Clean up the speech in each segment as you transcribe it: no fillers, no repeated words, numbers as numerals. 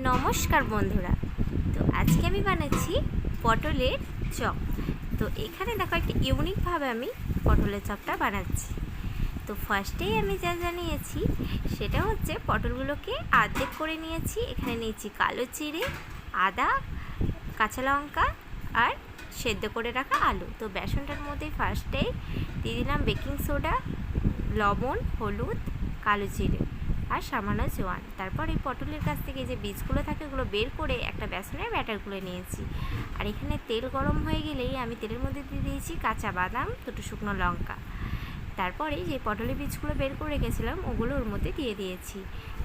নমস্কার বন্ধুরা। তো আজকে আমি বানাচ্ছি পটলের চপ। তো এখানে দেখো একটা ইউনিকভাবে আমি পটলের চপটা বানাচ্ছি। তো ফার্স্টেই আমি যা নিয়েছি সেটা হচ্ছে পটলগুলোকে অর্ধেক করে নিয়েছি। এখানে নিয়েছি কালো জিরে, আদা, কাঁচা লঙ্কা আর সেদ্ধ করে রাখা আলু। তো বেসনটার মধ্যে ফার্স্টেই দিয়ে দিলাম বেকিং সোডা, লবণ, হলুদ, কালো জিরে আর সামান্য জোয়ান। তারপর এই পটলের কাছ থেকে যে বীজগুলো থাকে ওগুলো বের করে একটা বেসনের ব্যাটার গুলে নিয়েছি। আর এখানে তেল গরম হয়ে গেলেই আমি তেলের মধ্যে দিয়ে দিয়েছি কাঁচা বাদাম, দুটো শুকনো লঙ্কা। তারপরে যে পটলের বীজগুলো বের করে রেখেছিলাম ওগুলো ওর মধ্যে দিয়ে দিয়েছি।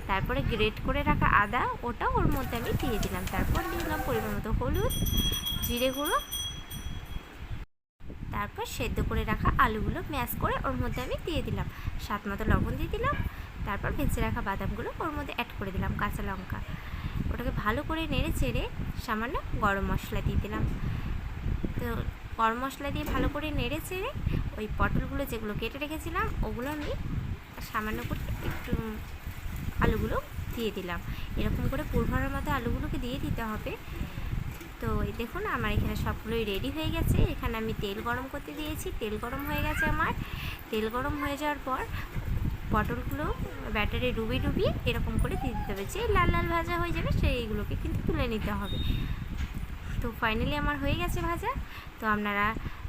তারপরে গ্রেট করে রাখা আদা ওটাও ওর মধ্যে আমি দিয়ে দিলাম। তারপর দিয়ে দিলাম পরিমাণ মতো হলুদ, জিরে গুঁড়ো, তারপর সেদ্ধ করে রাখা আলুগুলো ম্যাশ করে ওর মধ্যে আমি দিয়ে দিলাম। স্বাদ মতো লবণ দিয়ে দিলাম। তারপর ভেজে রাখা বাদামগুলো ওর মধ্যে অ্যাড করে দিলাম, কাঁচা লঙ্কা। ওটাকে ভালো করে নেড়ে চেড়ে সামান্য গরম মশলা দিয়ে দিলাম। তো গরম মশলা দিয়ে ভালো করে নেড়ে চেড়ে ওই পটলগুলো যেগুলো কেটে রেখেছিলাম ওগুলো আমি সামান্য করে একটু আলুগুলো দিয়ে দিলাম। এরকম করে পুরভরার মতো আলুগুলোকে দিয়ে দিতে হবে। তো এই দেখুন আমার এখানে সবগুলোই রেডি হয়ে গেছে। এখানে আমি তেল গরম করতে দিয়েছি, তেল গরম হয়ে গেছে আমার। তেল গরম হয়ে যাওয়ার পর পটলগুলো ব্যাটারে ডুবিয়ে এরকম করে দিয়ে দিতে হবে। যে লাল লাল ভাজা হয়ে যাবে সেইগুলোকে কিন্তু তুলে নিতে হবে। তো ফাইনালি আমার হয়ে গেছে ভাজা। তো আপনারা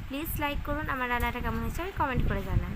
প্লিজ লাইক করুন, আমার রান্নাটা কেমন হয়েছে আমি কমেন্ট করে জানান।